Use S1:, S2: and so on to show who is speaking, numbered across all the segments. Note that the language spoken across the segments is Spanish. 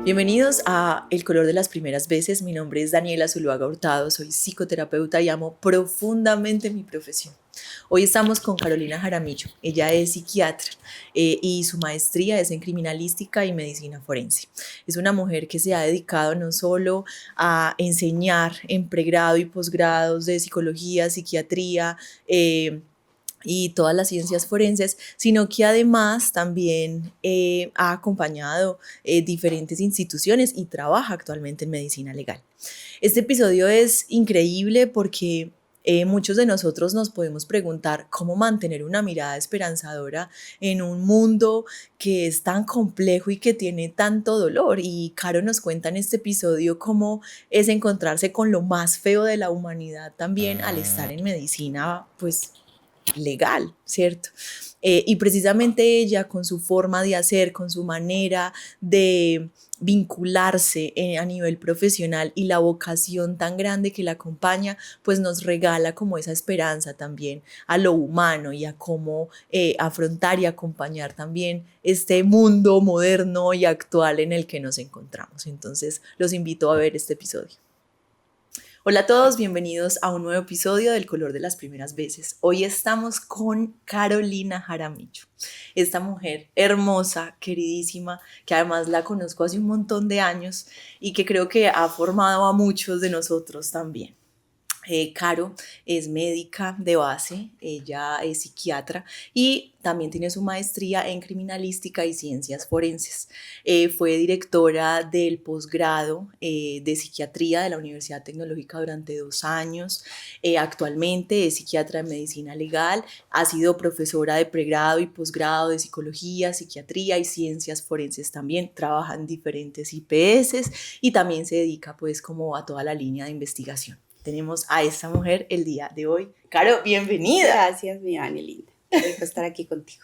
S1: Bienvenidos a El color de las primeras veces. Mi nombre es Daniela Zuluaga Hurtado, soy psicoterapeuta y amo profundamente mi profesión. Hoy estamos con Carolina Jaramillo. Ella es psiquiatra y su maestría es en criminalística y medicina forense. Es una mujer que se ha dedicado no solo a enseñar en pregrado y posgrados de psicología, psiquiatría, y todas las ciencias forenses, sino que además también ha acompañado diferentes instituciones y trabaja actualmente en medicina legal. Este episodio es increíble porque muchos de nosotros nos podemos preguntar cómo mantener una mirada esperanzadora en un mundo que es tan complejo y que tiene tanto dolor. Y Caro nos cuenta en este episodio cómo es encontrarse con lo más feo de la humanidad también al estar en medicina, pues legal, ¿cierto? Y precisamente ella, con su forma de hacer, con su manera de vincularse a nivel profesional y la vocación tan grande que la acompaña, pues nos regala como esa esperanza también a lo humano y a cómo afrontar y acompañar también este mundo moderno y actual en el que nos encontramos. Entonces, los invito a ver este episodio. Hola a todos, bienvenidos a un nuevo episodio del Color de las Primeras Veces. Hoy estamos con Carolina Jaramillo, esta mujer hermosa, queridísima, que además la conozco hace un montón de años y que creo que ha formado a muchos de nosotros también. Caro es médica de base, ella es psiquiatra y también tiene su maestría en criminalística y ciencias forenses. Fue directora del posgrado de psiquiatría de la Universidad Tecnológica durante 2 años. Actualmente es psiquiatra de medicina legal, ha sido profesora de pregrado y posgrado de psicología, psiquiatría y ciencias forenses también. Trabaja en diferentes IPS y también se dedica pues como a toda la línea de investigación. Tenemos a esta mujer el día de hoy. Caro, bienvenida.
S2: Gracias, mi Dani, linda. Qué rico estar aquí contigo.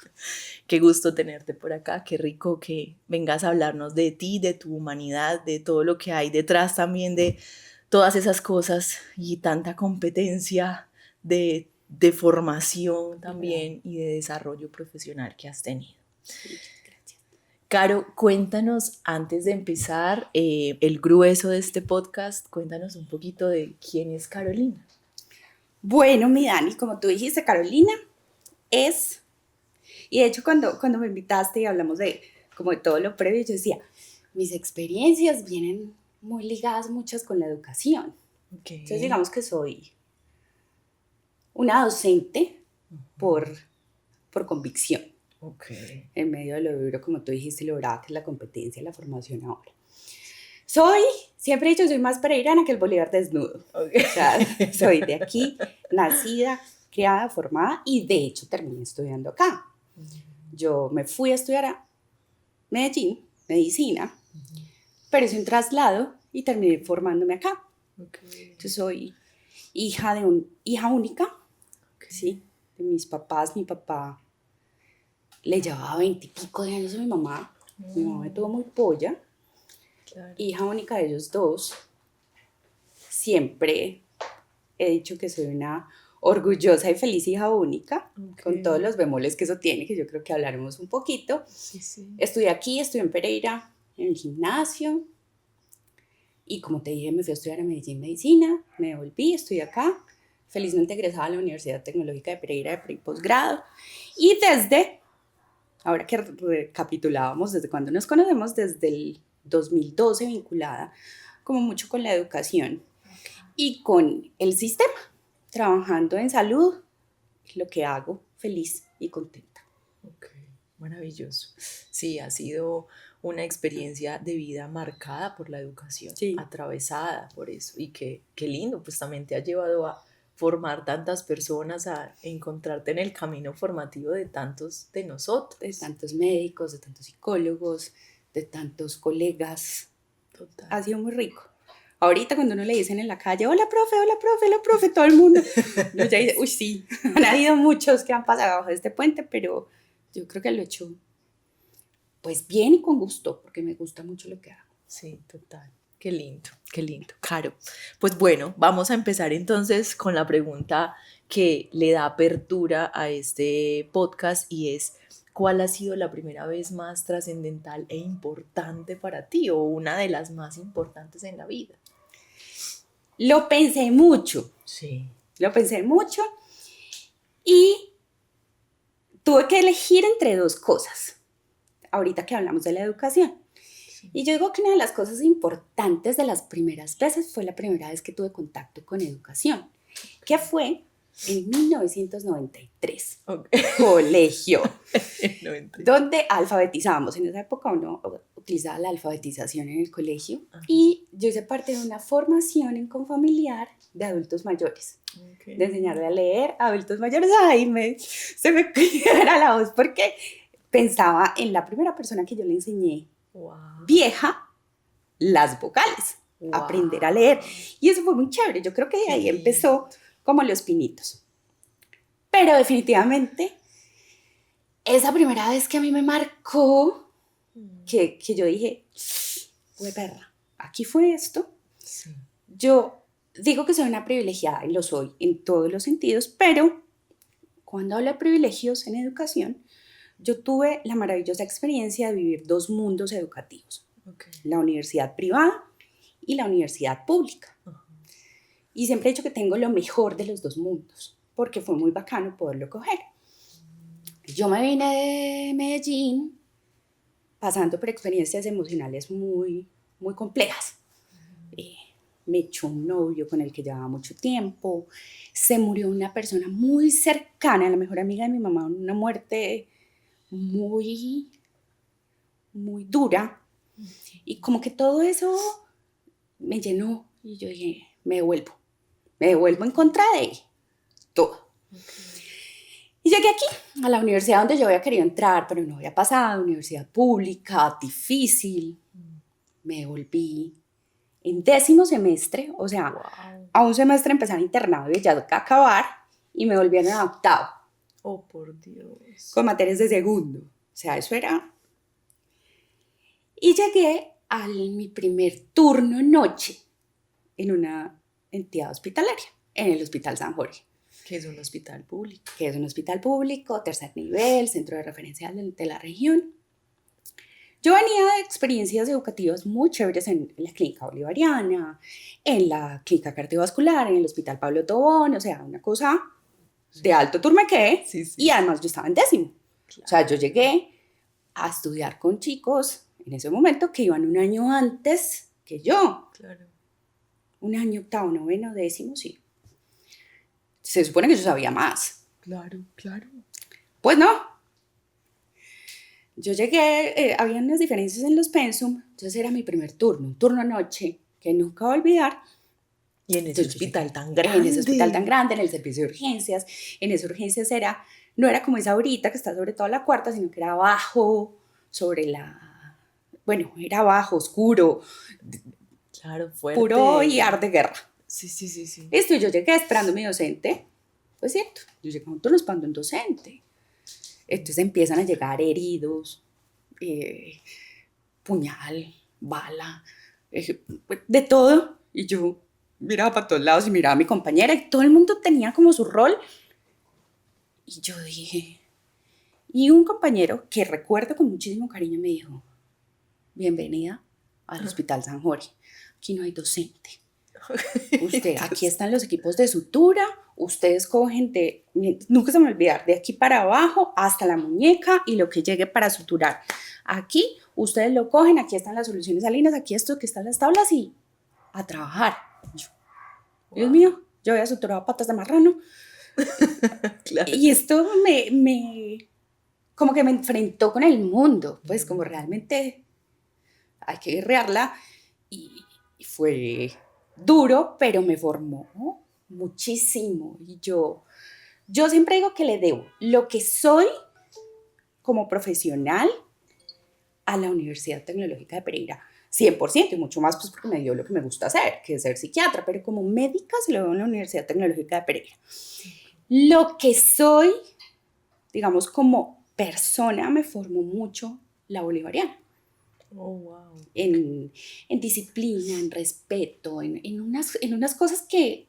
S1: Qué gusto tenerte por acá, qué rico que vengas a hablarnos de ti, de tu humanidad, de todo lo que hay detrás también de todas esas cosas y tanta competencia de formación también y de desarrollo profesional que has tenido.
S2: Sí, gracias.
S1: Caro, cuéntanos antes de empezar el grueso de este podcast, cuéntanos un poquito de quién es Carolina.
S2: Bueno, mi Dani, como tú dijiste, Carolina es, y de hecho cuando me invitaste y hablamos de como de todo lo previo, yo decía, mis experiencias vienen muy ligadas muchas con la educación.
S1: Okay.
S2: Entonces digamos que soy una docente por convicción.
S1: Okay.
S2: En medio de lo duro, como tú dijiste, lo brava que es la competencia, la formación ahora. Siempre he dicho, soy más pereirana que el Bolívar desnudo. Okay. O sea, soy de aquí, nacida, criada, formada y de hecho terminé estudiando acá. Yo me fui a estudiar a Medellín, medicina, pero hice un traslado y terminé formándome acá. Okay. Entonces soy hija única, okay. Sí, de mis papás. Mi papá le llevaba 20 y pico de años a mi mamá. Mi mamá me tuvo muy polla. Claro. Hija única de ellos dos. Siempre he dicho que soy una orgullosa y feliz hija única, okay. Con todos los bemoles que eso tiene, que yo creo que hablaremos un poquito.
S1: Sí, sí.
S2: Estudié aquí, estudié en Pereira, en el gimnasio. Y como te dije, me fui a estudiar a medicina, me volví, estudié acá. Felizmente egresada a la Universidad Tecnológica de Pereira de pre y posgrado. Y ahora que recapitulábamos desde cuando nos conocemos, desde el 2012 vinculada como mucho con la educación, okay. Y con el sistema, trabajando en salud, lo que hago feliz y contenta.
S1: Ok, maravilloso. Sí, ha sido una experiencia de vida marcada por la educación, sí. Atravesada por eso, y qué lindo, pues también te ha llevado a formar tantas personas, a encontrarte en el camino formativo de tantos de nosotros.
S2: De tantos médicos, de tantos psicólogos, de tantos colegas. Total. Ha sido muy rico. Ahorita cuando uno le dicen en la calle, hola profe, todo el mundo, uno ya dice, uy sí, han habido muchos que han pasado bajo este puente, pero yo creo que lo he hecho pues bien y con gusto, porque me gusta mucho lo que hago.
S1: Sí, total. Qué lindo, Caro. Pues bueno, vamos a empezar entonces con la pregunta que le da apertura a este podcast y es, ¿Cuál ha sido la primera vez más trascendental e importante para ti o una de las más importantes en la vida?
S2: Lo pensé mucho.
S1: Sí.
S2: Lo pensé mucho y tuve que elegir entre dos cosas, ahorita que hablamos de la educación. Sí. Y yo digo que una de las cosas importantes de las primeras veces fue la primera vez que tuve contacto con educación, que fue en 1993, colegio, donde alfabetizábamos. En esa época uno utilizaba la alfabetización en el colegio. Y yo hice parte de una formación en Confamiliar de adultos mayores, de enseñarle a leer a adultos mayores. Ay, se me era la voz porque pensaba en la primera persona que yo le enseñé, vieja, las vocales, aprender a leer. Y eso fue muy chévere. Yo creo que de ahí empezó como los pinitos. Pero definitivamente, esa primera vez que a mí me marcó, que yo dije, güey, perra, aquí fue esto. Sí. Yo digo que soy una privilegiada, y lo soy en todos los sentidos, pero cuando hablo de privilegios en educación, yo tuve la maravillosa experiencia de vivir dos mundos educativos. La universidad privada y la universidad pública. Y siempre he dicho que tengo lo mejor de los dos mundos, porque fue muy bacano poderlo coger. Yo me vine de Medellín pasando por experiencias emocionales muy, muy complejas. Me echó un novio con el que llevaba mucho tiempo, se murió una persona muy cercana, la mejor amiga de mi mamá, una muerte muy, muy dura. Y como que todo eso me llenó y yo dije, me devuelvo en contra de todo. Y llegué aquí, a la universidad donde yo había querido entrar, pero no había pasado, universidad pública, difícil. Me devolví en 10º semestre, o sea, a un semestre empezar internado y ya acabar, y me volvieron a 8º.
S1: Oh, por Dios.
S2: Con materias de segundo. O sea, eso era. Y llegué a mi primer turno noche en una entidad hospitalaria, en el Hospital San Jorge.
S1: Que es un hospital público.
S2: Que es un hospital público, tercer nivel, centro de referencia de la región. Yo venía de experiencias educativas muy chéveres en la clínica bolivariana, en la clínica cardiovascular, en el Hospital Pablo Tobón, o sea, una cosa de alto turmequé. Sí, sí. Y además yo estaba en 10º. Claro. O sea, yo llegué a estudiar con chicos en ese momento que iban un año antes que yo. Claro. Un año, 8º, 9º, 10º, sí. Se supone que yo sabía más.
S1: Claro, claro.
S2: Pues no. Yo llegué, había unas diferencias en los pensum, entonces era mi primer turno, un turno noche, que nunca voy a olvidar.
S1: Y en ese hospital tan grande.
S2: En ese hospital tan grande, en el servicio de urgencias. En esas urgencias no era como esa ahorita que está sobre toda la cuarta, sino que era abajo, era abajo, oscuro.
S1: Claro, fuerte.
S2: Puro y ar de guerra.
S1: Sí.
S2: Listo, yo llegué esperando a mi docente. Pues cierto, yo llegué a un turno esperando un docente. Entonces empiezan a llegar heridos, puñal, bala, de todo. Y yo miraba para todos lados y miraba a mi compañera y todo el mundo tenía como su rol. Y yo dije, y un compañero que recuerdo con muchísimo cariño me dijo, bienvenida al Hospital San Jorge, aquí no hay docente. Aquí están los equipos de sutura, ustedes cogen nunca se me va a olvidar, de aquí para abajo hasta la muñeca y lo que llegue para suturar. Aquí ustedes lo cogen, aquí están las soluciones salinas, aquí aquí están las tablas y a trabajar. Dios mío, yo había suturado patas de marrano. Claro. Y esto como que me enfrentó con el mundo, pues como realmente hay que guerrearla y fue duro, pero me formó muchísimo. Y yo siempre digo que le debo lo que soy como profesional a la Universidad Tecnológica de Pereira. 100% y mucho más pues porque me dio lo que me gusta hacer, que es ser psiquiatra, pero como médica se lo veo en la Universidad Tecnológica de Pereira. Lo que soy, digamos, como persona me formó mucho la bolivariana.
S1: Oh, wow.
S2: En disciplina, en respeto, en unas cosas que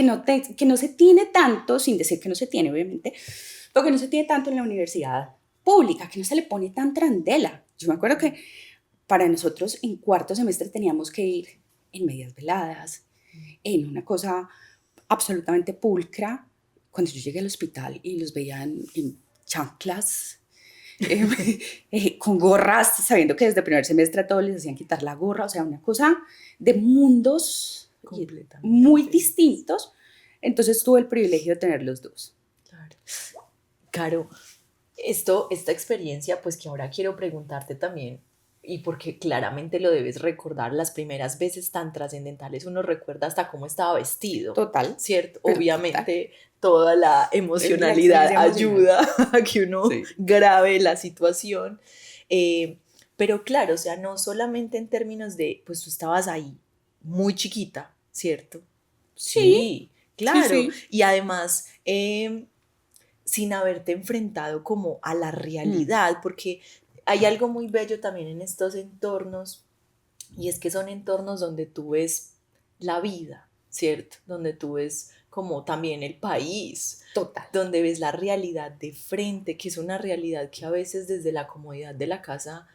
S2: no se tiene tanto, sin decir que no se tiene, obviamente, lo que no se tiene tanto en la universidad pública, que no se le pone tan trandela. Yo me acuerdo que para nosotros en cuarto semestre teníamos que ir en medias veladas, en una cosa absolutamente pulcra. Cuando yo llegué al hospital y los veía en chanclas, con gorras, sabiendo que desde primer semestre a todos les hacían quitar la gorra, o sea, una cosa de mundos muy distintos. Entonces tuve el privilegio de tener los dos.
S1: Claro. Caro, esta experiencia, pues que ahora quiero preguntarte también, y porque claramente lo debes recordar, las primeras veces tan trascendentales uno recuerda hasta cómo estaba vestido.
S2: Total.
S1: ¿Cierto? Obviamente toda la emocionalidad ayuda a que uno grabe la situación. Pero claro, o sea, no solamente en términos de, pues tú estabas ahí muy chiquita, ¿cierto? Sí, claro. Sí. Y además, sin haberte enfrentado como a la realidad, porque hay algo muy bello también en estos entornos, y es que son entornos donde tú ves la vida, ¿cierto? Donde tú ves como también el país.
S2: Total.
S1: Donde ves la realidad de frente, que es una realidad que a veces desde la comodidad de la casa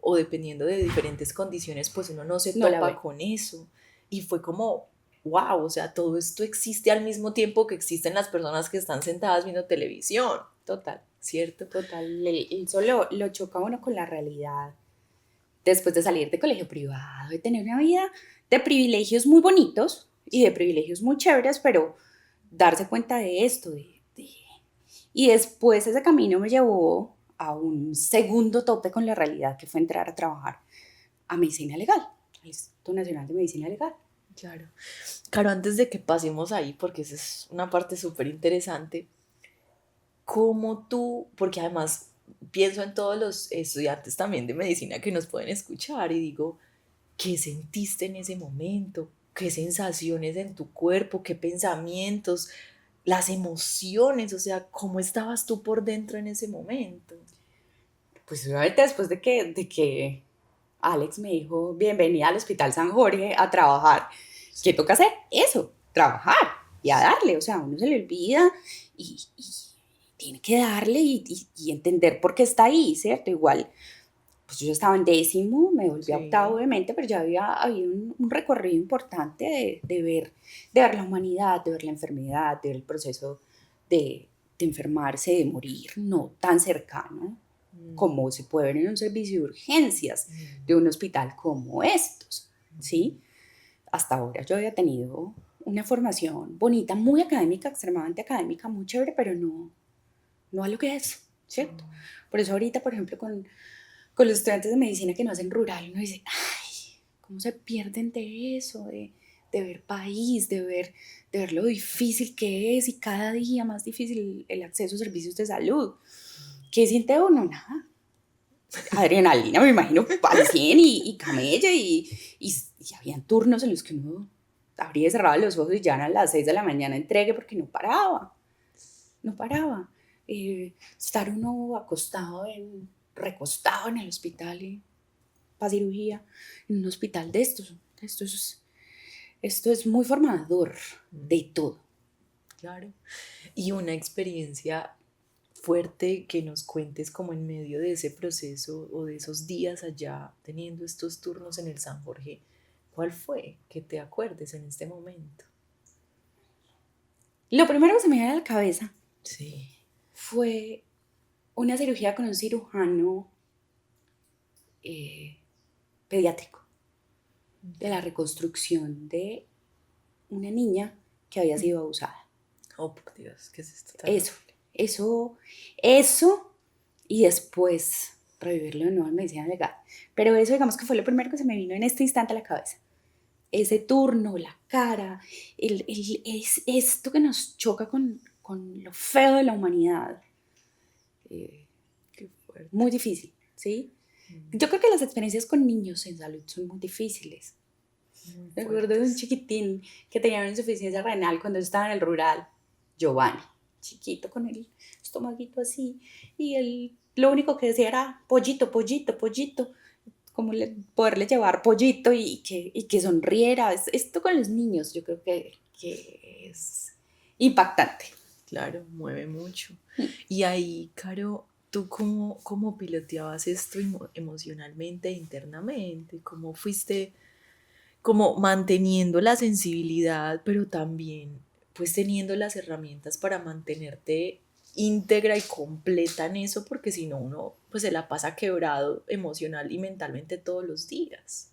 S1: o dependiendo de diferentes condiciones, pues uno no se topa con eso. Y fue como, wow, o sea, todo esto existe al mismo tiempo que existen las personas que están sentadas viendo televisión.
S2: Total.
S1: ¿Cierto?
S2: Total. Eso lo choca uno con la realidad. Después de salir de colegio privado, de tener una vida de privilegios muy bonitos y de privilegios muy chéveres, pero darse cuenta de esto. Y después ese camino me llevó a un segundo tope con la realidad, que fue entrar a trabajar a Medicina Legal, al Instituto Nacional de Medicina Legal.
S1: Claro. Claro, antes de que pasemos ahí, porque esa es una parte súper interesante, ¿cómo tú, porque además pienso en todos los estudiantes también de medicina que nos pueden escuchar y digo, ¿qué sentiste en ese momento? ¿Qué sensaciones en tu cuerpo? ¿Qué pensamientos? Las emociones, o sea, ¿cómo estabas tú por dentro en ese momento?
S2: Pues obviamente después de que Alex me dijo, bienvenida al Hospital San Jorge a trabajar, ¿qué toca hacer? Eso, trabajar y a darle, o sea, a uno se le olvida y tiene que darle y entender por qué está ahí, ¿cierto? Igual, pues yo ya estaba en 10º, me volví a 8º, obviamente, pero ya había habido un recorrido importante de ver la humanidad, de ver la enfermedad, de ver el proceso de enfermarse, de morir, no tan cercano como se puede ver en un servicio de urgencias de un hospital como estos, ¿sí? Hasta ahora yo había tenido una formación bonita, muy académica, extremadamente académica, muy chévere, pero no a lo que es, ¿cierto? Por eso ahorita, por ejemplo, con los estudiantes de medicina que no hacen rural, uno dice, ay, ¿cómo se pierden de eso? De ver país, de ver lo difícil que es y cada día más difícil el acceso a servicios de salud. ¿Qué siente uno? Nada. Adrenalina, me imagino, al 100 y camella y habían turnos en los que uno abría y cerraba los ojos y ya eran las 6 de la mañana entregue porque no paraba. Estar uno acostado, recostado en el hospital para cirugía, en un hospital de estos. Esto es muy formador de todo.
S1: Claro. Y una experiencia fuerte que nos cuentes como en medio de ese proceso o de esos días allá teniendo estos turnos en el San Jorge, ¿cuál fue? Que te acuerdes en este momento.
S2: Lo primero que se me viene a la cabeza
S1: sí.
S2: fue una cirugía con un cirujano pediátrico de la reconstrucción de una niña que había sido abusada.
S1: Oh, por Dios, ¿qué es esto?
S2: Eso, y después revivirlo de nuevo en medicina legal. Pero eso, digamos que fue lo primero que se me vino en este instante a la cabeza. Ese turno, la cara, es esto que nos choca con lo feo de la humanidad.
S1: Qué fuerte.
S2: Muy difícil, ¿sí? Yo creo que las experiencias con niños en salud son muy difíciles. Me acuerdo de un chiquitín que tenía una insuficiencia renal cuando estaba en el rural, Giovanni, chiquito con el estomaguito así, y él lo único que decía era pollito, pollito, pollito, como poderle llevar pollito y que sonriera. Esto con los niños yo creo que es impactante.
S1: Claro, mueve mucho. Y ahí, Caro, ¿Tú cómo piloteabas esto emocionalmente, internamente? ¿Cómo fuiste como manteniendo la sensibilidad, pero también pues teniendo las herramientas para mantenerte íntegra y completa en eso? Porque si no, uno pues se la pasa quebrado emocional y mentalmente todos los días.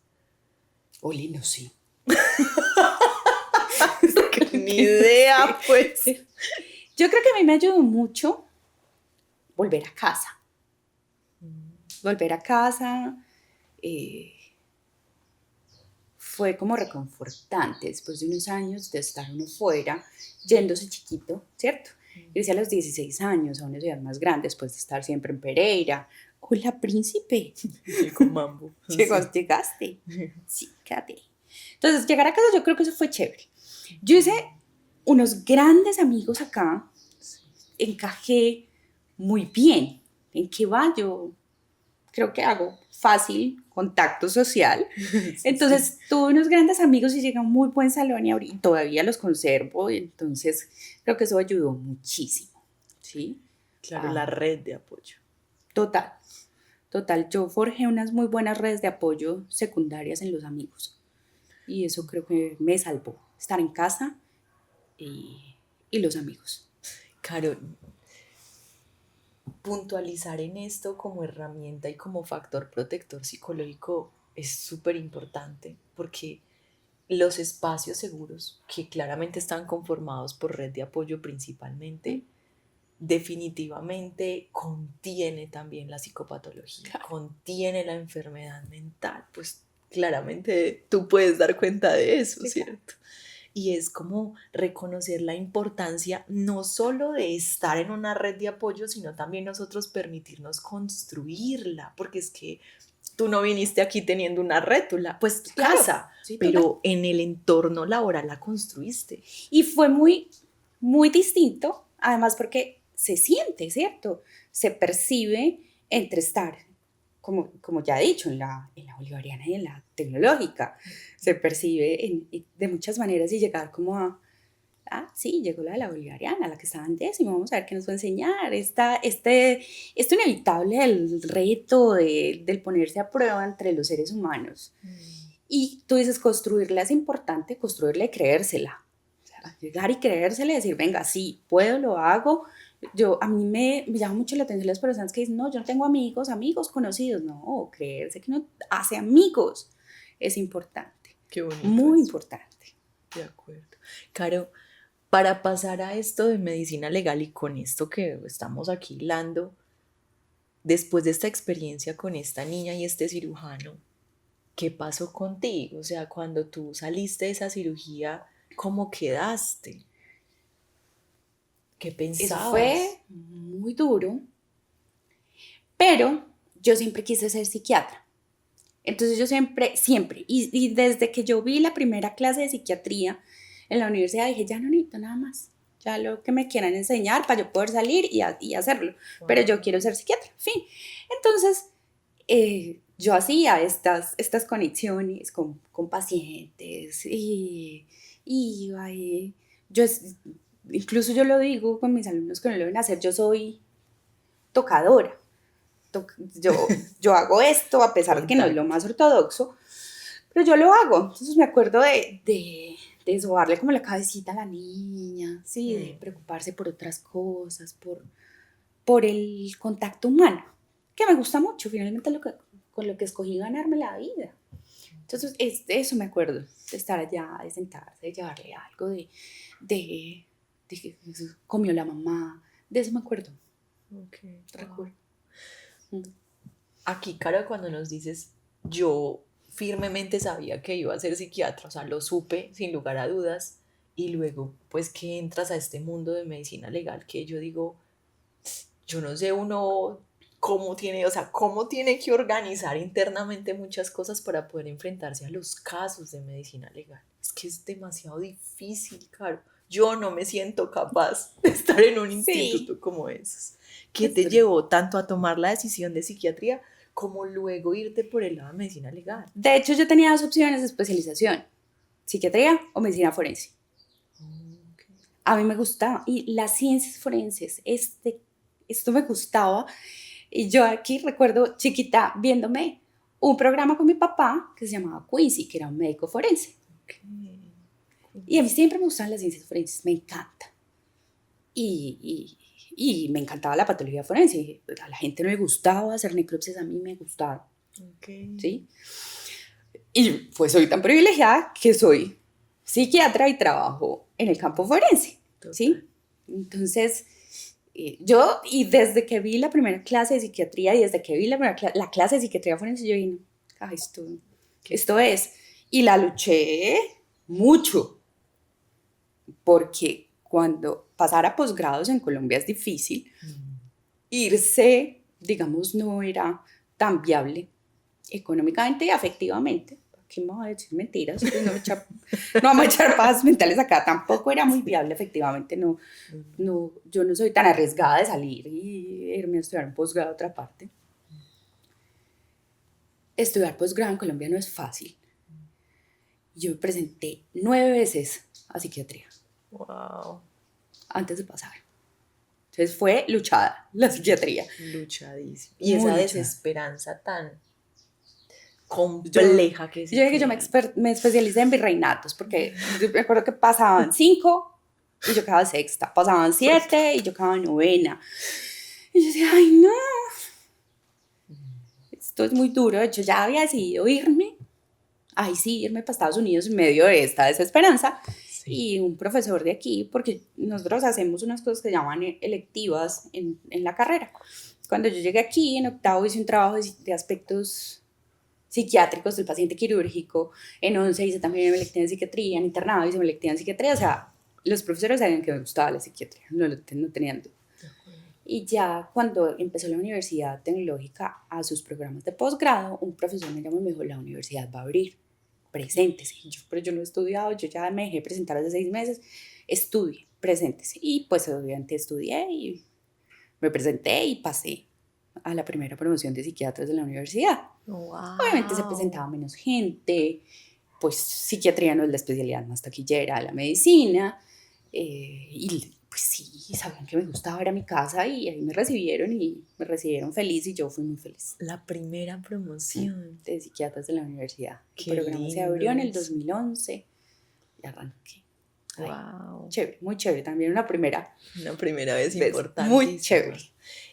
S2: Oli, no sé.
S1: Ni idea, pues.
S2: Yo creo que a mí me ayudó mucho volver a casa. Volver a casa fue como reconfortante después de unos años de estar uno fuera, yéndose chiquito, ¿cierto? Irse a los 16 años a una ciudad más grande después de estar siempre en Pereira. Hola, príncipe.
S1: Llegó Mambo.
S2: Llegaste. Sí, quédate. Entonces, llegar a casa yo creo que eso fue chévere. Yo hice unos grandes amigos acá, encajé muy bien. ¿En qué va? Yo creo que hago fácil contacto social. Entonces tuve unos grandes amigos y llegué a un muy buen salón y todavía los conservo. Y entonces creo que eso ayudó muchísimo. ¿Sí?
S1: Claro, la red de apoyo.
S2: Total. Yo forjé unas muy buenas redes de apoyo secundarias en los amigos. Y eso creo que me salvó. Estar en casa y los amigos.
S1: Claro, puntualizar en esto como herramienta y como factor protector psicológico es súper importante, porque los espacios seguros, que claramente están conformados por red de apoyo principalmente, definitivamente contiene también la psicopatología, contiene la enfermedad mental, pues claramente tú puedes dar cuenta de eso, ¿cierto? Y es como reconocer la importancia no solo de estar en una red de apoyo, sino también nosotros permitirnos construirla, porque es que tú no viniste aquí teniendo una rétula, pues tu casa, sí, pero en el entorno laboral la construiste.
S2: Y fue muy, muy distinto, además porque se siente, ¿cierto? Se percibe entre estar, como ya he dicho, en la bolivariana y en la tecnológica. Se percibe de muchas maneras y llegar como a, sí, llegó la de la bolivariana, la que estaba en décimo, vamos a ver qué nos va a enseñar. Esto inevitable, el reto del ponerse a prueba entre los seres humanos. Y tú dices, construirla es importante, construirla y creérsela. O sea, llegar y creérsela y decir, venga, sí, puedo, lo hago. A mí me llama mucho la atención las personas que dicen, no, yo no tengo amigos, conocidos. No, creerse que uno hace amigos es importante.
S1: Qué bonito.
S2: Muy importante.
S1: De acuerdo. Caro, para pasar a esto de medicina legal y con esto que estamos aquí hilando, después de esta experiencia con esta niña y este cirujano, ¿qué pasó contigo? O sea, cuando tú saliste de esa cirugía, ¿cómo quedaste? ¿Qué pensabas?
S2: Eso fue muy duro, pero yo siempre quise ser psiquiatra. Entonces yo siempre, y desde que yo vi la primera clase de psiquiatría en la universidad, dije, ya no necesito nada más. Ya lo que me quieran enseñar para yo poder salir y hacerlo. Wow. Pero yo quiero ser psiquiatra, fin. Entonces, yo hacía estas conexiones con pacientes incluso yo lo digo con mis alumnos que no lo deben hacer, yo soy tocadora. Yo hago esto a pesar de que no es lo más ortodoxo, pero yo lo hago. Entonces me acuerdo de sobarle como la cabecita a la niña, ¿sí? De preocuparse por otras cosas, por el contacto humano, que me gusta mucho, finalmente con lo que escogí ganarme la vida. Entonces, eso me acuerdo, de estar allá, de sentarse, de llevarle algo, de que comió la mamá, de eso me acuerdo.
S1: Okay. Recuerdo. Aquí, Caro, cuando nos dices, yo firmemente sabía que iba a ser psiquiatra, o sea, lo supe sin lugar a dudas, y luego, pues, que entras a este mundo de medicina legal, que yo digo, yo no sé uno cómo tiene que organizar internamente muchas cosas para poder enfrentarse a los casos de medicina legal. Es que es demasiado difícil, Caro. Yo no me siento capaz de estar en un instituto como esos. ¿Qué te llevó tanto a tomar la decisión de psiquiatría como luego irte por el lado de medicina legal?
S2: De hecho, yo tenía 2 opciones de especialización, psiquiatría o medicina forense. Okay. A mí me gustaba, y las ciencias forenses, esto me gustaba, Y yo aquí recuerdo chiquita viéndome un programa con mi papá que se llamaba Quincy, que era un médico forense.
S1: Okay.
S2: Y a mí siempre me gustan las ciencias forenses, me encanta. Y me encantaba la patología forense. A la gente no le gustaba hacer necropsias, a mí me gustaba.
S1: Okay.
S2: ¿Sí? Y pues soy tan privilegiada que soy psiquiatra y trabajo en el campo forense. ¿Sí? Entonces, y desde que vi la primera clase de psiquiatría y desde que vi la clase de psiquiatría forense, yo dije, ah, esto es. Y la luché mucho, porque cuando pasar a posgrados en Colombia es difícil, irse, digamos, no era tan viable económicamente y afectivamente. ¿Qué me voy a decir mentiras? Pues no vamos a echar paz mentales acá, tampoco era muy viable efectivamente, no, yo no soy tan arriesgada de salir y irme a estudiar un posgrado a otra parte. Estudiar posgrado en Colombia no es fácil. Yo me presenté 9 veces a psiquiatría.
S1: Wow.
S2: Antes de pasar. Entonces fue luchada la psiquiatría.
S1: Luchadísimo. Y esa
S2: Muy
S1: desesperanza tan compleja que se
S2: Yo dije que yo me especialicé en virreinatos, porque yo me acuerdo que pasaban 5 y yo quedaba sexta, pasaban 7 y yo quedaba novena. Y yo decía, ay no, esto es muy duro. De hecho, ya había decidido irme, irme para Estados Unidos en medio de esta desesperanza. Sí. Y un profesor de aquí, porque nosotros hacemos unas cosas que se llaman electivas en la carrera. Cuando yo llegué aquí, en octavo hice un trabajo de aspectos psiquiátricos del paciente quirúrgico, en 11 hice también electiva en psiquiatría, en internado hice electiva en psiquiatría, o sea, los profesores sabían que me gustaba la psiquiatría, no tenían duda. Y ya cuando empezó la Universidad Tecnológica a sus programas de posgrado, un profesor me llamó y me dijo, la universidad va a abrir, preséntese. Pero yo no he estudiado, yo ya me dejé presentar hace 6 meses, estudie, preséntese. Y pues obviamente estudié y me presenté y pasé a la primera promoción de psiquiatras de la universidad.
S1: Wow.
S2: Obviamente se presentaba menos gente, pues psiquiatría no es la especialidad más taquillera de la medicina, y pues sí, sabían que me gustaba, era mi casa y ahí me recibieron feliz y yo fui muy feliz.
S1: La primera promoción
S2: de psiquiatras de la universidad.
S1: Qué
S2: El programa se abrió en el 2011 y arranqué.
S1: Wow.
S2: Chévere, muy chévere, también una primera
S1: vez importante.
S2: Muy chévere.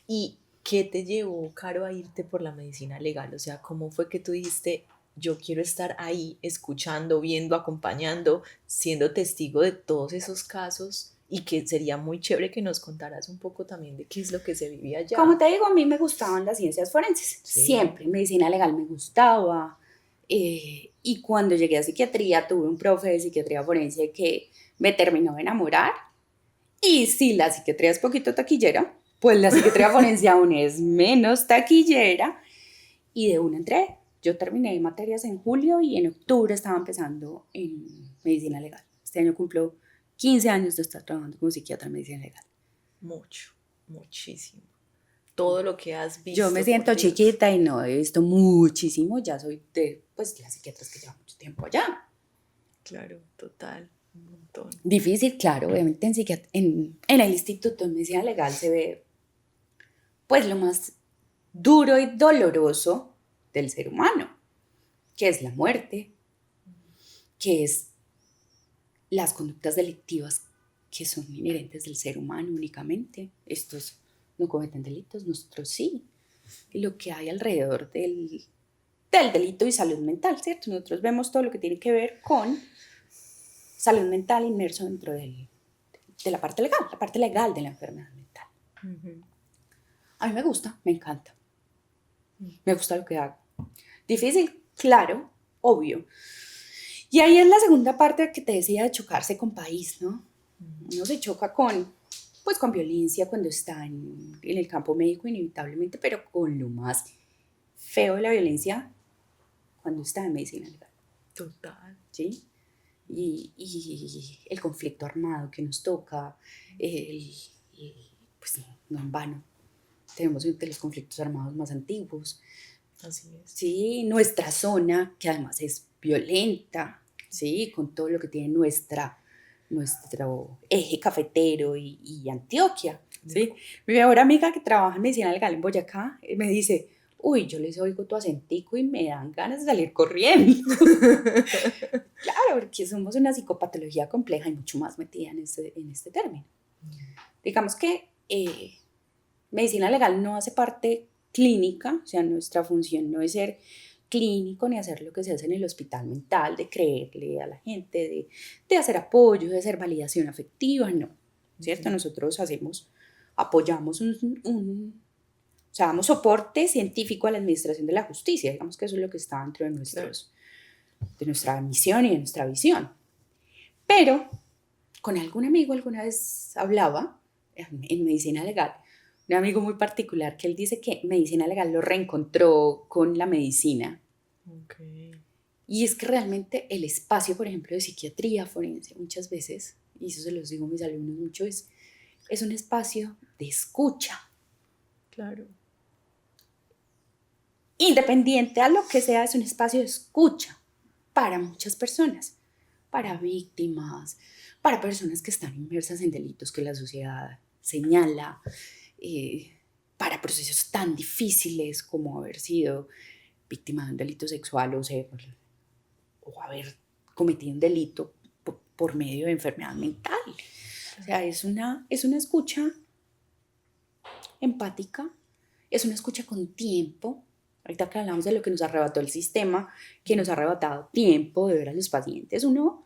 S1: ¿Y qué te llevó, Caro, a irte por la medicina legal? O sea, ¿cómo fue que tú dijiste, yo quiero estar ahí escuchando, viendo, acompañando, siendo testigo de todos esos casos? Y que sería muy chévere que nos contaras un poco también de qué es lo que se vivía allá.
S2: Como te digo, a mí me gustaban las ciencias forenses, sí. Siempre, medicina legal me gustaba, y cuando llegué a psiquiatría tuve un profe de psiquiatría forense que me terminó de enamorar, y si la psiquiatría es poquito taquillera, pues la psiquiatría forense aún es menos taquillera, y de una entré. Yo terminé materias en julio y en octubre estaba empezando en medicina legal. Este año cumplo 15 años de estar trabajando como psiquiatra en medicina legal.
S1: Muchísimo. Todo lo que has visto.
S2: Yo me siento chiquita y no he visto muchísimo. Ya soy de las psiquiatras que llevan mucho tiempo allá.
S1: Claro, total. Un montón.
S2: Difícil, claro. Obviamente en el Instituto de Medicina Legal se ve pues lo más duro y doloroso del ser humano, que es la muerte, que es las conductas delictivas que son inherentes del ser humano únicamente. Estos no cometen delitos, nosotros sí. Y lo que hay alrededor del delito y salud mental, ¿cierto? Nosotros vemos todo lo que tiene que ver con salud mental inmerso dentro de la parte legal de la enfermedad mental. Uh-huh. A mí me gusta, me encanta. Me gusta lo que hago. Difícil, claro, obvio. Y ahí es la segunda parte que te decía de chocarse con país, ¿no? Uno se choca con violencia cuando está en el campo médico inevitablemente, pero con lo más feo de la violencia cuando está en medicina legal.
S1: Total.
S2: ¿Sí? Y el conflicto armado que nos toca, pues no en vano. Tenemos de los conflictos armados más antiguos.
S1: Así es.
S2: Sí, nuestra zona, que además es violenta, sí, con todo lo que tiene nuestra nuestro eje cafetero y Antioquia, ¿sí? Mi mejor amiga que trabaja en medicina legal en Boyacá me dice, uy, yo les oigo tu acentico y me dan ganas de salir corriendo. Claro, porque somos una psicopatología compleja y mucho más metida en este término. Digamos que medicina legal no hace parte clínica, o sea, nuestra función no es ser clínico ni hacer lo que se hace en el hospital mental, de creerle a la gente, de hacer apoyo, de hacer validación afectiva, no, ¿cierto? Nosotros apoyamos o sea, damos soporte científico a la administración de la justicia, digamos que eso es lo que está dentro de nuestra misión y de nuestra visión. Pero con algún amigo alguna vez hablaba en medicina legal, un amigo muy particular que él dice que medicina legal lo reencontró con la medicina.
S1: Okay.
S2: Y es que realmente el espacio, por ejemplo, de psiquiatría forense muchas veces, y eso se los digo a mis alumnos mucho, es un espacio de escucha.
S1: Claro.
S2: Independiente a lo que sea, es un espacio de escucha para muchas personas, para víctimas, para personas que están inmersas en delitos que la sociedad señala, para procesos tan difíciles como haber sido víctima de un delito sexual o haber cometido un delito por medio de enfermedad mental. O sea, es una escucha empática, es una escucha con tiempo. Ahorita que hablamos de lo que nos arrebató el sistema, que nos ha arrebatado tiempo de ver a los pacientes, uno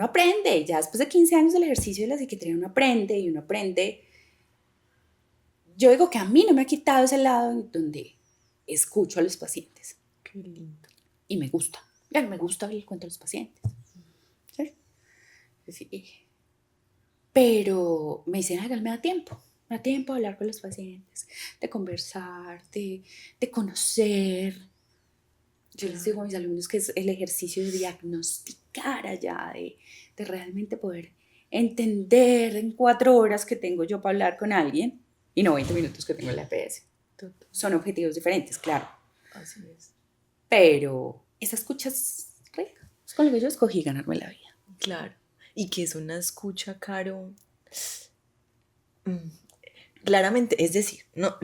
S2: aprende, ya después de 15 años del ejercicio de la psiquiatría uno aprende. Yo digo que a mí no me ha quitado ese lado donde escucho a los pacientes.
S1: Qué lindo.
S2: Y me gusta abrir el cuento a los pacientes. ¿Sí? Pero medicina legal me da tiempo de hablar con los pacientes, de conversar, de conocer. Yo les digo a mis alumnos que es el ejercicio de diagnosticar allá, de realmente poder entender en 4 horas que tengo yo para hablar con alguien y no 20 minutos que tengo en la EPS. Son objetivos diferentes, claro.
S1: Así es.
S2: Pero esa escucha es rica. Es con lo que yo escogí ganarme la vida.
S1: Claro. Y que es una escucha, Caro. Claramente, es decir, no,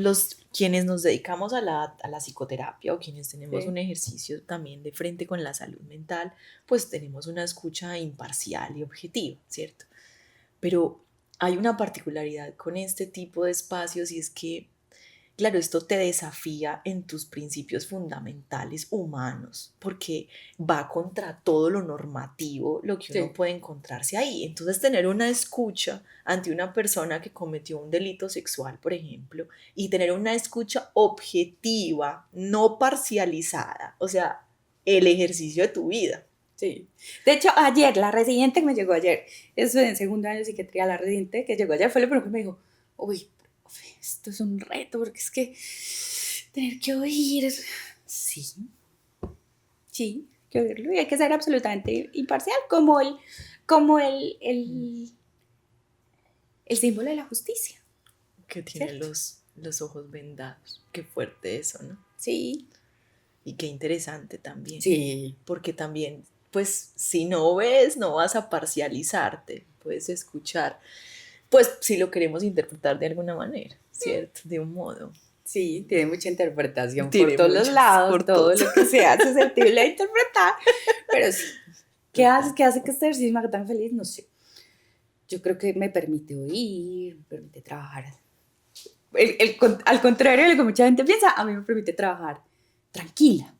S1: quienes nos dedicamos a la psicoterapia o quienes tenemos un ejercicio también de frente con la salud mental, pues tenemos una escucha imparcial y objetiva, ¿cierto? Pero hay una particularidad con este tipo de espacios y es que, claro, esto te desafía en tus principios fundamentales humanos, porque va contra todo lo normativo, lo que uno puede encontrarse ahí. Entonces, tener una escucha ante una persona que cometió un delito sexual, por ejemplo, y tener una escucha objetiva, no parcializada, o sea, el ejercicio de tu vida.
S2: Sí. De hecho, ayer, la residente que me llegó ayer, eso en segundo año de psiquiatría, la residente que llegó ayer fue lo primero que me dijo, uy, esto es un reto, porque es que tener que oír, sí, que oírlo y hay que ser absolutamente imparcial, como el símbolo de la justicia.
S1: Que tiene los ojos vendados. Qué fuerte eso, ¿no?
S2: Sí.
S1: Y qué interesante también.
S2: Sí.
S1: Porque también, pues, si no ves, no vas a parcializarte, puedes escuchar. Pues, si lo queremos interpretar de alguna manera, ¿cierto? De un modo.
S2: Sí, tiene mucha interpretación por todos los lados, por todo lo que se hace susceptible de interpretar. Pero sí, ¿qué hace que este ejercicio me haga tan feliz? No sé. Yo creo que me permite oír, me permite trabajar. Al contrario de lo que mucha gente piensa, a mí me permite trabajar tranquila.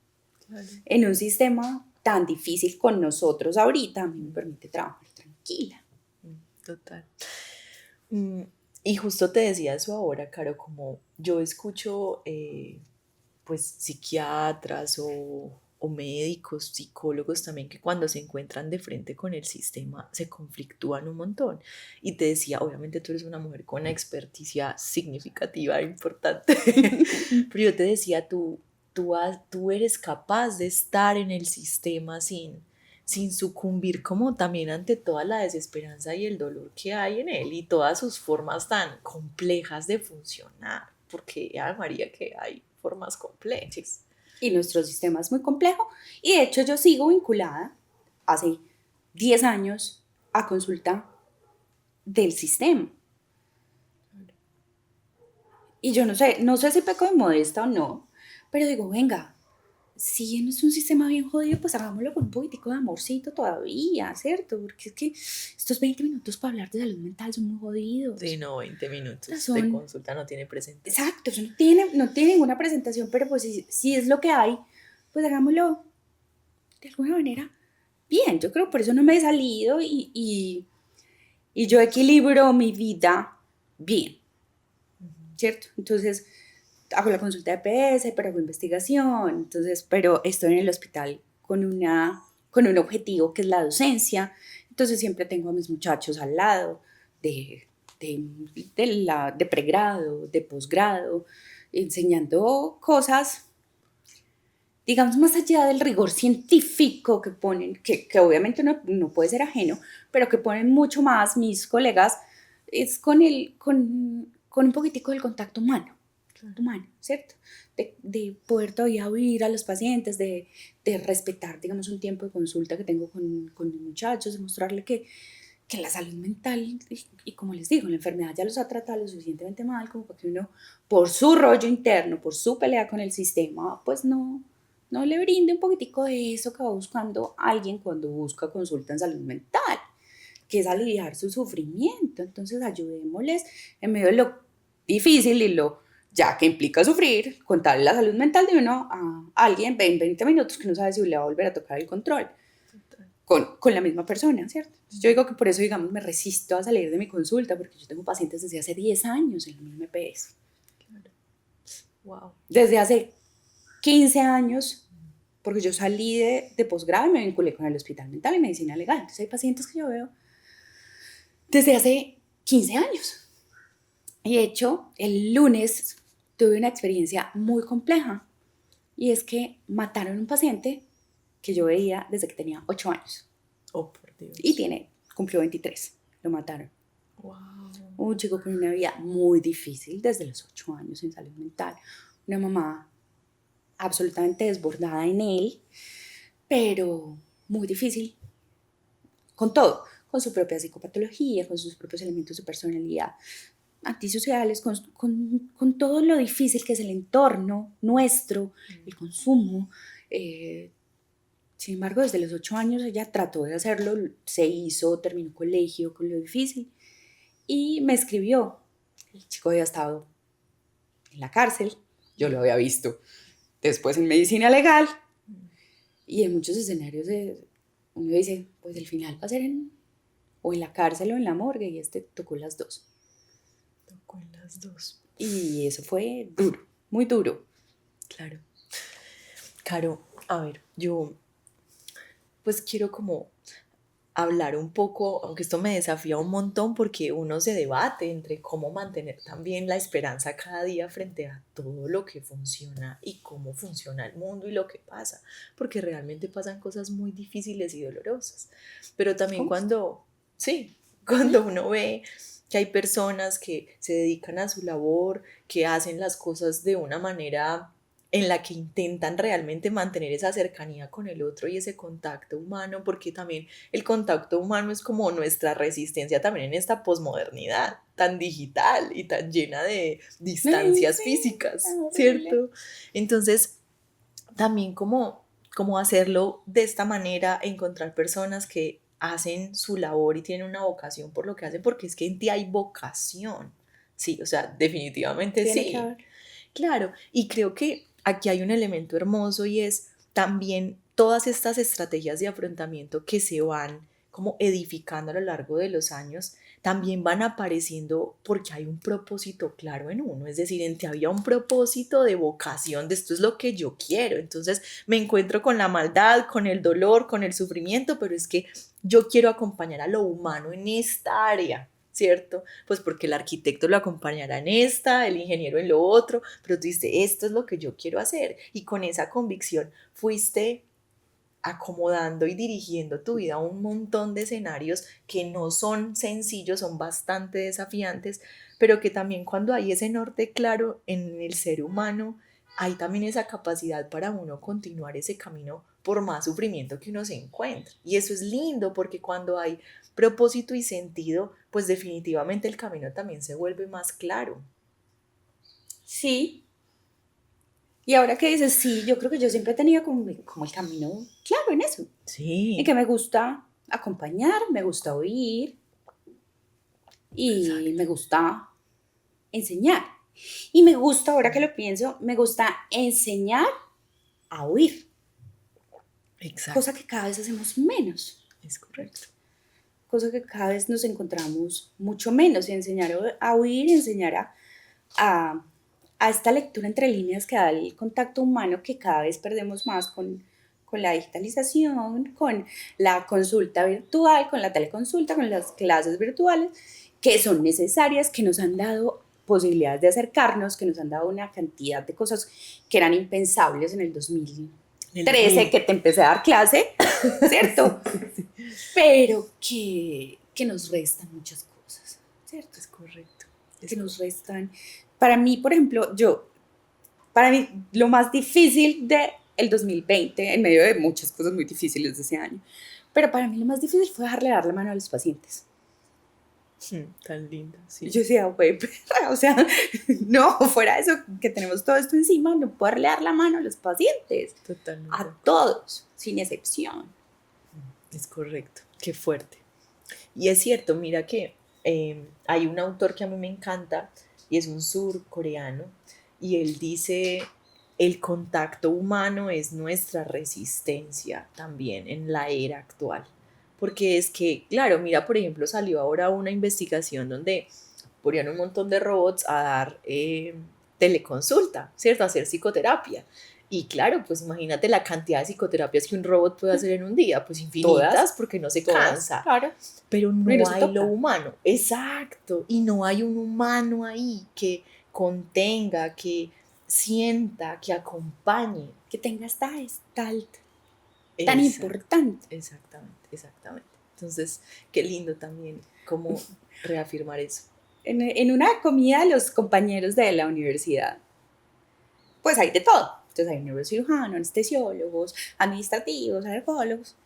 S2: Claro. En un sistema tan difícil con nosotros ahorita, a mí me permite trabajar tranquila.
S1: Total. Y justo te decía eso ahora, Caro, como yo escucho pues psiquiatras o médicos, psicólogos también que cuando se encuentran de frente con el sistema se conflictúan un montón. Y te decía, obviamente tú eres una mujer con una experticia significativa, importante, pero yo te decía, tú eres capaz de estar en el sistema sin sucumbir como también ante toda la desesperanza y el dolor que hay en él y todas sus formas tan complejas de funcionar, porque, María, que hay formas complejas.
S2: Y nuestro sistema es muy complejo y de hecho yo sigo vinculada hace 10 años a consulta del sistema. Y yo no sé si peco de modesta o no, pero digo, venga, si es un sistema bien jodido, pues hagámoslo con un poquitico de amorcito todavía, ¿cierto? Porque es que estos 20 minutos para hablar de salud mental son muy jodidos.
S1: Sí, no, 20 minutos
S2: son,
S1: de consulta no tiene presentación.
S2: Exacto, eso no tiene ninguna presentación, pero pues si es lo que hay, pues hagámoslo de alguna manera bien. Yo creo que por eso no me he salido y yo equilibro mi vida bien, ¿cierto? Entonces hago la consulta de EPS, pero hago investigación, entonces, pero estoy en el hospital con un objetivo que es la docencia, entonces siempre tengo a mis muchachos al lado de pregrado, de posgrado, enseñando cosas, digamos, más allá del rigor científico que ponen, que obviamente no puede ser ajeno, pero que ponen mucho más mis colegas, es con un poquitico del contacto humano, ¿cierto? De poder todavía oír a los pacientes, de respetar, digamos, un tiempo de consulta que tengo con mis muchachos, de mostrarle que la salud mental, y como les digo, la enfermedad ya los ha tratado lo suficientemente mal como para que uno, por su rollo interno, por su pelea con el sistema, pues no le brinde un poquitico de eso que va buscando alguien cuando busca consulta en salud mental, que es aliviar su sufrimiento. Entonces ayudémosles en medio de lo difícil y lo ya que implica sufrir, contarle la salud mental de uno a alguien en 20 minutos que no sabe si le va a volver a tocar el control con la misma persona, ¿cierto? Yo digo que por eso, digamos, me resisto a salir de mi consulta, porque yo tengo pacientes desde hace 10 años en la misma EPS.
S1: Claro. Wow.
S2: Desde hace 15 años, porque yo salí de posgrado y me vinculé con el Hospital Mental y Medicina Legal. Entonces hay pacientes que yo veo desde hace 15 años. Y de hecho, el lunes tuve una experiencia muy compleja, y es que mataron a un paciente que yo veía desde que tenía 8 años.
S1: Oh, por Dios.
S2: Y cumplió 23, lo mataron.
S1: Wow.
S2: Un chico con una vida muy difícil desde los 8 años en salud mental. Una mamá absolutamente desbordada en él, pero muy difícil con todo, con su propia psicopatología, con sus propios elementos de personalidad antisociales, con todo lo difícil que es el entorno nuestro, el consumo. Sin embargo, desde los 8 años ella trató de hacerlo, se hizo, terminó colegio con lo difícil y me escribió. El chico había estado en la cárcel, yo lo había visto después en medicina legal, y en muchos escenarios uno dice, pues el final va a ser o en la cárcel o en la morgue, y tocó las dos.
S1: Tocó en las dos.
S2: Y eso fue duro, muy duro.
S1: Claro. Caro, a ver, yo pues quiero como hablar un poco, aunque esto me desafía un montón porque uno se debate entre cómo mantener también la esperanza cada día frente a todo lo que funciona y cómo funciona el mundo y lo que pasa, porque realmente pasan cosas muy difíciles y dolorosas. Pero también cuando uno ve que hay personas que se dedican a su labor, que hacen las cosas de una manera en la que intentan realmente mantener esa cercanía con el otro y ese contacto humano, porque también el contacto humano es como nuestra resistencia también en esta posmodernidad tan digital y tan llena de distancias físicas, ¿cierto? Entonces, también como hacerlo de esta manera, encontrar personas que hacen su labor y tienen una vocación por lo que hacen, porque es que en ti hay vocación, sí, o sea, definitivamente sí. Claro, y creo que aquí hay un elemento hermoso y es también todas estas estrategias de afrontamiento que se van como edificando a lo largo de los años, también van apareciendo porque hay un propósito claro en uno, es decir, en ti había un propósito de vocación, de esto es lo que yo quiero, entonces me encuentro con la maldad, con el dolor, con el sufrimiento, pero es que yo quiero acompañar a lo humano en esta área, ¿cierto? Pues porque el arquitecto lo acompañará en esta, el ingeniero en lo otro, pero tú dices, esto es lo que yo quiero hacer. Y con esa convicción fuiste acomodando y dirigiendo tu vida a un montón de escenarios que no son sencillos, son bastante desafiantes, pero que también cuando hay ese norte claro en el ser humano, hay también esa capacidad para uno continuar ese camino por más sufrimiento que uno se encuentre. Y eso es lindo porque cuando hay propósito y sentido, pues definitivamente el camino también se vuelve más claro.
S2: Sí. Y ahora que dices, sí, yo creo que yo siempre he tenido como el camino claro en eso.
S1: Sí.
S2: En que me gusta acompañar, me gusta oír y
S1: Exacto.
S2: me gusta enseñar. Y me gusta, ahora que lo pienso, me gusta enseñar a oír.
S1: Exacto.
S2: Cosa que cada vez hacemos menos.
S1: Es correcto.
S2: Cosa que cada vez nos encontramos mucho menos. Y enseñar a oír, enseñar a esta lectura entre líneas que da el contacto humano, que cada vez perdemos más con la digitalización, con la consulta virtual, con la teleconsulta, con las clases virtuales, que son necesarias, que nos han dado posibilidades de acercarnos, que nos han dado una cantidad de cosas que eran impensables en el 2013, que te empecé a dar clase, ¿cierto? Pero que nos restan muchas cosas, ¿cierto?
S1: Es correcto.
S2: Que nos restan. Para mí, por ejemplo, para mí lo más difícil del 2020, en medio de muchas cosas muy difíciles de ese año, pero para mí lo más difícil fue dejarle dar la mano a los pacientes.
S1: Tan linda, sí.
S2: Yo decía, güey, o sea, no, fuera de eso, que tenemos todo esto encima, no puedo darle dar la mano a los pacientes.
S1: Totalmente.
S2: A todos, sin excepción.
S1: Es correcto, qué fuerte. Y es cierto, mira que hay un autor que a mí me encanta y es un surcoreano y él dice, el contacto humano es nuestra resistencia también en la era actual. Porque es que, claro, mira, por ejemplo, salió ahora una investigación donde ponían un montón de robots a dar teleconsulta, ¿cierto? A hacer psicoterapia. Y claro, pues imagínate la cantidad de psicoterapias que un robot puede hacer en un día, pues infinitas,
S2: Todas,
S1: porque no se cansa.
S2: Claro.
S1: Pero
S2: Pero
S1: no
S2: se
S1: hay
S2: toca.
S1: lo humano. Exacto. Y no hay un humano ahí que contenga, que sienta, que acompañe.
S2: Que tenga esta gestalt tan importante.
S1: Exactamente, exactamente. Entonces, qué lindo también cómo reafirmar eso.
S2: En una comida de los compañeros de la universidad, pues hay de todo. Entonces hay neurocirujanos, anestesiólogos, administrativos, alergólogos.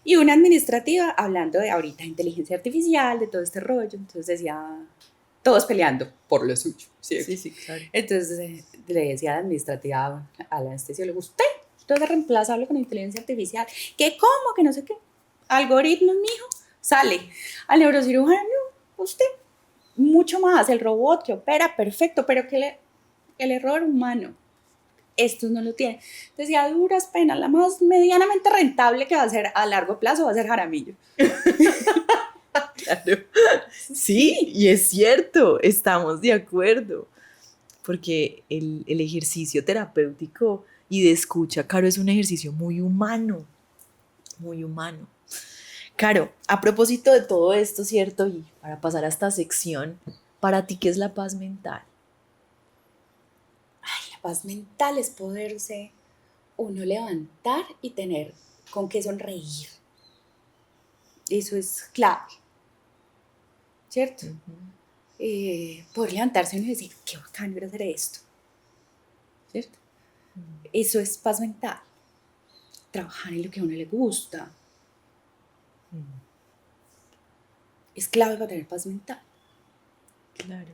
S2: Y una administrativa hablando de ahorita inteligencia artificial, de todo este rollo. Entonces decía, todos peleando por lo suyo.
S1: Sí, claro.
S2: Entonces le decía a la administrativa, al anestesiólogo, usted es reemplazable con inteligencia artificial. ¿Qué? ¿Cómo? Que no sé qué. Algoritmos, mijo. Sale. Al neurocirujano, usted. Mucho más. El robot que opera, perfecto, pero que el error humano, estos no lo tienen. Decía, a duras penas, la más medianamente rentable que va a ser a largo plazo va a ser Jaramillo.
S1: Claro. Sí, y es cierto, estamos de acuerdo. Porque el ejercicio terapéutico y de escucha, Caro, es un ejercicio muy humano, muy humano. Caro, a propósito de todo esto, ¿cierto? Y para pasar a esta sección, ¿para ti qué es la paz mental?
S2: Ay, la paz mental es poderse uno levantar y tener con qué sonreír. Eso es clave, ¿cierto? Poder levantarse uno y decir, qué bacán era hacer esto, ¿cierto? Eso es paz mental. Trabajar en lo que a uno le gusta. Es clave para tener paz mental.
S1: Claro,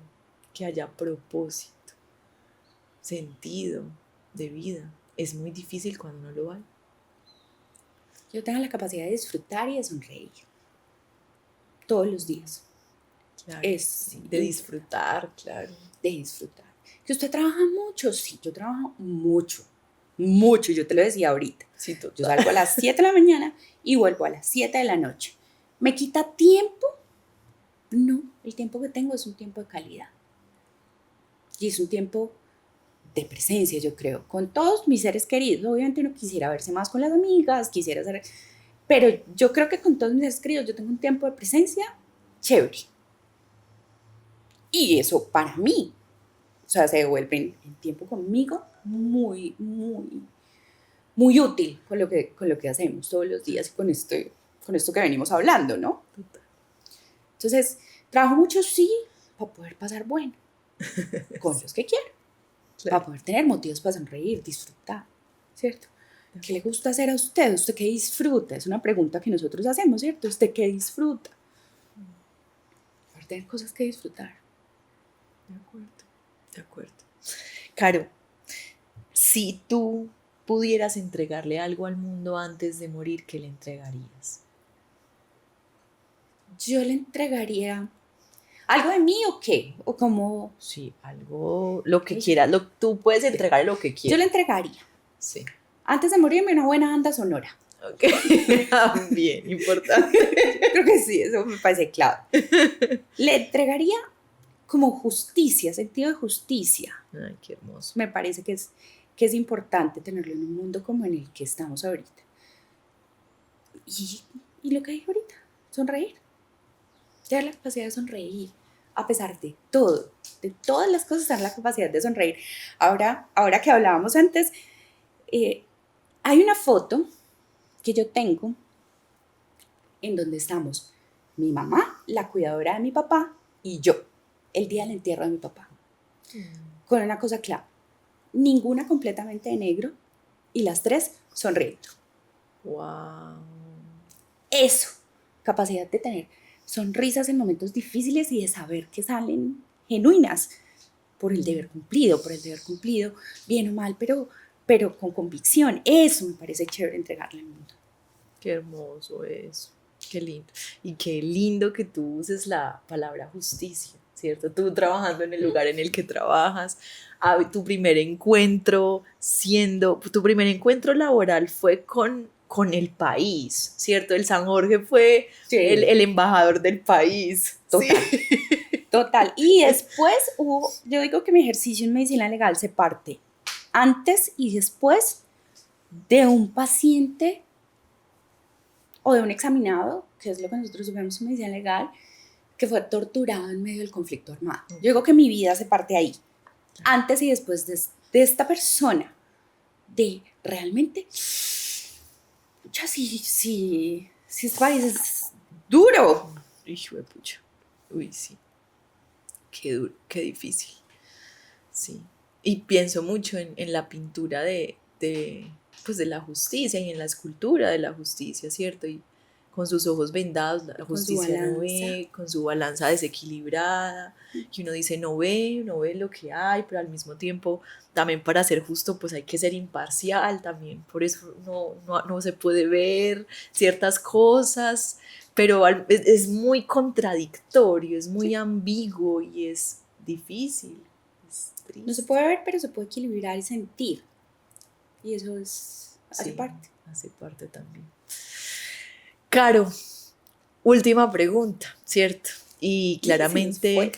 S1: que haya propósito, sentido de vida. Es muy difícil cuando no lo hay.
S2: Yo tengo la capacidad de disfrutar y de sonreír todos los días.
S1: Claro,
S2: Es
S1: de disfrutar, claro.
S2: De disfrutar. ¿Que usted trabaja mucho? Sí, yo trabajo mucho. Mucho, yo te lo decía ahorita.
S1: Sí, total.
S2: Yo salgo a las 7 de la mañana y vuelvo a las 7 de la noche. ¿Me quita tiempo? No, el tiempo que tengo es un tiempo de calidad. Y es un tiempo de presencia, yo creo, con todos mis seres queridos. Obviamente uno quisiera verse más con las amigas, quisiera hacer... Pero yo creo que con todos mis seres queridos yo tengo un tiempo de presencia chévere. Y eso para mí, o sea, se devuelve en tiempo conmigo muy, muy, muy útil con lo que hacemos todos los días y con esto que venimos hablando, ¿no?
S1: Total.
S2: Entonces, trabajo mucho, sí, para poder pasar bueno, con los que quiero, claro. Para poder tener motivos para sonreír, disfrutar, ¿cierto? ¿Qué le gusta hacer a usted? ¿Usted qué disfruta? Es una pregunta que nosotros hacemos, ¿cierto? ¿Usted qué disfruta? Tener cosas que disfrutar.
S1: De acuerdo, de acuerdo. Caro, si tú pudieras entregarle algo al mundo antes de morir, ¿qué le entregarías?
S2: Yo le entregaría algo de mí o qué, o como...
S1: Sí, algo, lo que quieras, tú puedes entregarle lo que
S2: Yo
S1: quieras.
S2: le entregaría,
S1: Sí.
S2: antes de morirme, una buena banda sonora.
S1: Ok, bien, importante.
S2: Creo que sí, eso me parece clave. Le entregaría como justicia, sentido de justicia.
S1: Ay, qué hermoso.
S2: Me parece que es importante tenerlo en un mundo como en el que estamos ahorita. Y lo que dije ahorita, sonreír. Tener la capacidad de sonreír, a pesar de todo, de todas las cosas, tener la capacidad de sonreír. Ahora que hablábamos antes, hay una foto que yo tengo en donde estamos mi mamá, la cuidadora de mi papá, y yo, el día del entierro de mi papá. Con una cosa clara, ninguna completamente de negro y las tres sonriendo.
S1: Wow.
S2: Eso, capacidad de tener sonrisas en momentos difíciles y de saber que salen genuinas por el deber cumplido, bien o mal, pero con convicción. Eso me parece chévere entregarle al mundo.
S1: Qué hermoso eso, qué lindo. Y qué lindo que tú uses la palabra justicia, ¿cierto? Tú trabajando en el lugar en el que trabajas, tu primer encuentro laboral fue con el país, ¿cierto? El San Jorge fue
S2: Sí.
S1: el embajador del país.
S2: Total.
S1: Sí.
S2: Total. Y después yo digo que mi ejercicio en medicina legal se parte antes y después de un paciente o de un examinado, que es lo que nosotros vemos en medicina legal, que fue torturado en medio del conflicto armado. Yo digo que mi vida se parte ahí, antes y después de esta persona, de realmente, ya sí, este país es duro.
S1: Hijo de pucha. Uy, sí. Qué duro, qué difícil. Sí. Y pienso mucho en la pintura pues de la justicia y en la escultura de la justicia, ¿cierto? Y con sus ojos vendados, la justicia no ve, con su balanza desequilibrada, que uno dice no ve lo que hay, pero al mismo tiempo también para ser justo pues hay que ser imparcial también, por eso no se puede ver ciertas cosas, pero es muy contradictorio, es muy ambiguo y es difícil.
S2: No se puede ver, pero se puede equilibrar y sentir. Y eso hace parte.
S1: Hace parte también. Caro, última pregunta, ¿cierto? Y claramente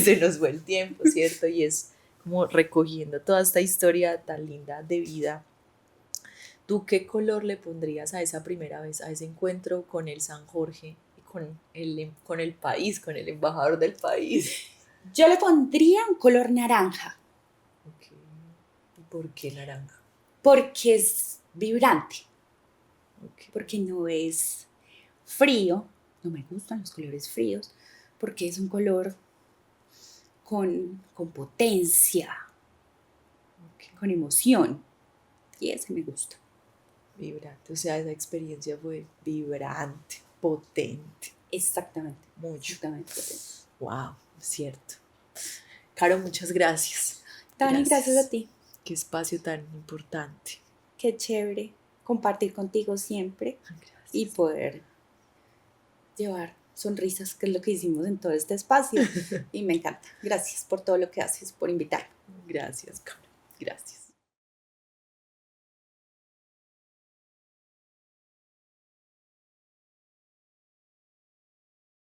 S1: se nos fue el tiempo, ¿cierto? Y es como recogiendo toda esta historia tan linda de vida. ¿Tú qué color le pondrías a esa primera vez, a ese encuentro con el San Jorge y con el país, con el embajador del país?
S2: Yo le pondría un color naranja.
S1: Okay. ¿Y por qué naranja?
S2: Porque es vibrante.
S1: Okay.
S2: Porque no es frío. No me gustan los colores fríos. Porque es un color con potencia, con emoción. Y ese me gusta.
S1: Vibrante, o sea, esa experiencia fue vibrante, potente.
S2: Exactamente.
S1: Mucho.
S2: Exactamente potente.
S1: Wow, cierto. Caro, muchas gracias.
S2: Dani, gracias a ti.
S1: Qué espacio tan importante.
S2: Qué chévere compartir contigo siempre.
S1: Gracias.
S2: Y poder llevar sonrisas, que es lo que hicimos en todo este espacio. Y me encanta. Gracias por todo lo que haces, por invitarme.
S1: Gracias, Caro. Gracias.